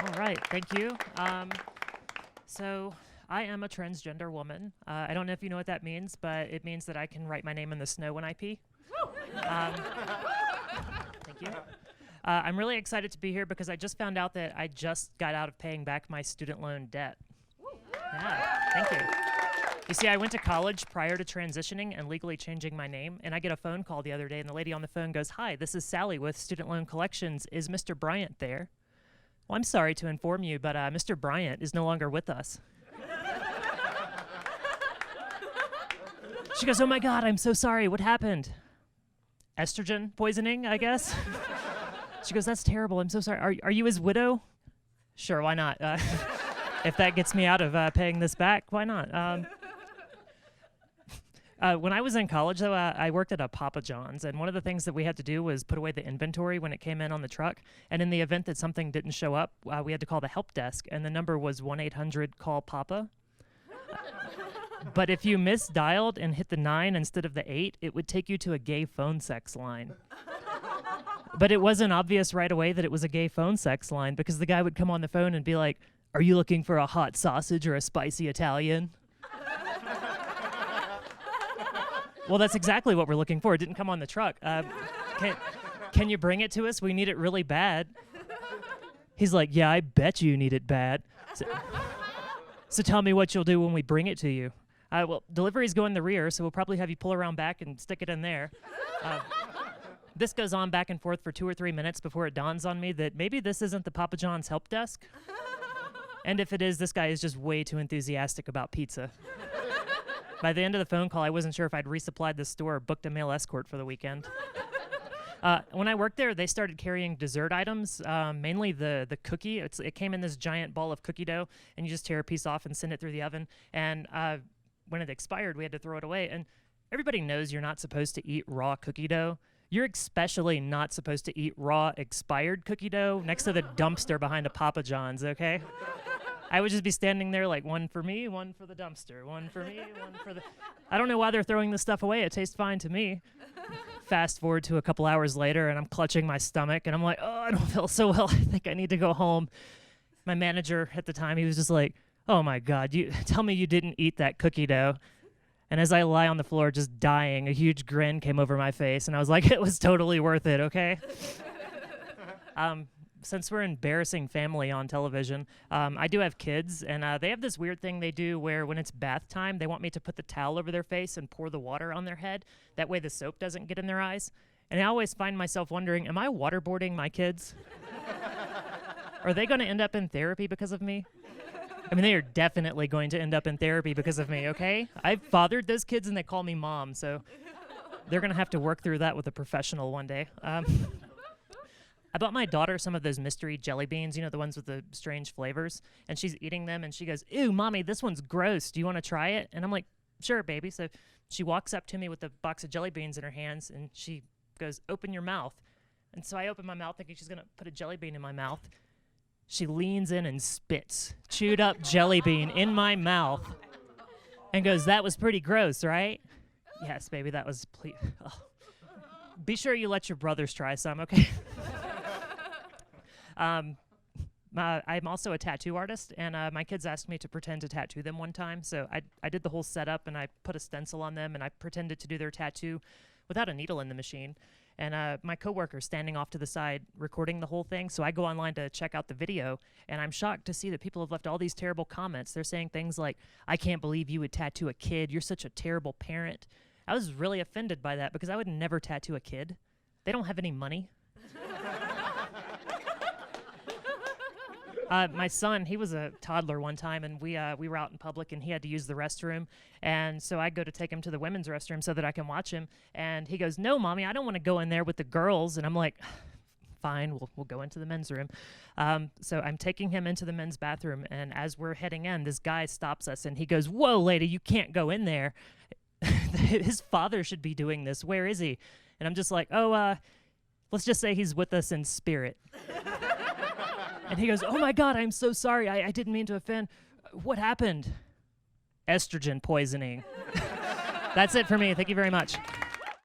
All right, thank you. So I am a transgender woman. I don't know if you know what that means, but it means that I can write my name in the snow when I pee. Um, Thank you. I'm really excited to be here because I just found out that I just got out of paying back my student loan debt. Yeah, thank you. You see, I went to college prior to transitioning and legally changing my name, and I get a phone call the other day, and the lady on the phone goes, "Hi, this is Sally with Student Loan Collections. Is Mr. Bryant there?" Well, I'm sorry to inform you, but Mr. Bryant is no longer with us. She goes, "Oh my God, I'm so sorry. What happened?" Estrogen poisoning, I guess. She goes, "That's terrible. I'm so sorry. Are you his widow?" Sure, why not? If that gets me out of paying this back, why not? When I was in college, though, I worked at a Papa John's, and one of the things that we had to do was put away the inventory when it came in on the truck. And in the event that something didn't show up, we had to call the help desk, and the number was 1-800-CALL-PAPA. But if you misdialed and hit the 9 instead of the 8, it would take you to a gay phone sex line. But it wasn't obvious right away that it was a gay phone sex line because the guy would come on the phone and be like, "Are you looking for a hot sausage or a spicy Italian?" Well, that's exactly what we're looking for. It didn't come on the truck. Can you bring it to us? We need it really bad. He's like, "Yeah, I bet you need it bad. So tell me what you'll do when we bring it to you." Well, deliveries go in the rear, so we'll probably have you pull around back and stick it in there. This goes on back and forth for 2 or 3 minutes before it dawns on me that maybe this isn't the Papa John's help desk. And if it is, this guy is just way too enthusiastic about pizza. By the end of the phone call, I wasn't sure if I'd resupplied the store or booked a male escort for the weekend. When I worked there, they started carrying dessert items, mainly the cookie. It came in this giant ball of cookie dough, and you just tear a piece off and send it through the oven. And when it expired, we had to throw it away. And everybody knows you're not supposed to eat raw cookie dough. You're especially not supposed to eat raw expired cookie dough next to the dumpster behind a Papa John's, okay? I would just be standing there like, one for me, one for the dumpster, one for me, one for the... I don't know why they're throwing this stuff away. It tastes fine to me. Fast forward to a couple hours later, and I'm clutching my stomach, and I'm like, "Oh, I don't feel so well. I think I need to go home." My manager at the time, he was just like, "Oh my God, tell me you didn't eat that cookie dough." And as I lie on the floor just dying, a huge grin came over my face, and I was like, "It was totally worth it, okay?" Since we're embarrassing family on television, I do have kids, and they have this weird thing they do where when it's bath time, they want me to put the towel over their face and pour the water on their head. That way the soap doesn't get in their eyes. And I always find myself wondering, am I waterboarding my kids? Are they going to end up in therapy because of me? I mean, they are definitely going to end up in therapy because of me, okay? I've fathered those kids, and they call me mom, so they're going to have to work through that with a professional one day. I bought my daughter some of those mystery jelly beans, you know, the ones with the strange flavors, and she's eating them, and she goes, "Ew, Mommy, this one's gross. Do you want to try it?" And I'm like, "Sure, baby." So she walks up to me with a box of jelly beans in her hands, and she goes, "Open your mouth." And so I open my mouth thinking she's going to put a jelly bean in my mouth. She leans in and spits chewed up jelly bean in my mouth and goes, "That was pretty gross, right?" "Yes, baby, that was... Oh. Be sure you let your brothers try some, okay?" I'm also a tattoo artist, and my kids asked me to pretend to tattoo them one time, so I did the whole setup, and I put a stencil on them, and I pretended to do their tattoo without a needle in the machine. And my coworker's standing off to the side recording the whole thing, so I go online to check out the video, and I'm shocked to see that people have left all these terrible comments. They're saying things like, "I can't believe you would tattoo a kid. You're such a terrible parent." I was really offended by that because I would never tattoo a kid. They don't have any money. My son, he was a toddler one time, and we were out in public, and he had to use the restroom. And so I go to take him to the women's restroom so that I can watch him. And he goes, "No, Mommy, I don't want to go in there with the girls." And I'm like, "Fine, we'll go into the men's room." So I'm taking him into the men's bathroom, and as we're heading in, this guy stops us, and he goes, "Whoa, lady, you can't go in there. His father should be doing this. Where is he?" And I'm just like, "Oh, let's just say he's with us in spirit." And he goes, "Oh my God, I'm so sorry. I didn't mean to offend. What happened?" Estrogen poisoning. That's it for me. Thank you very much.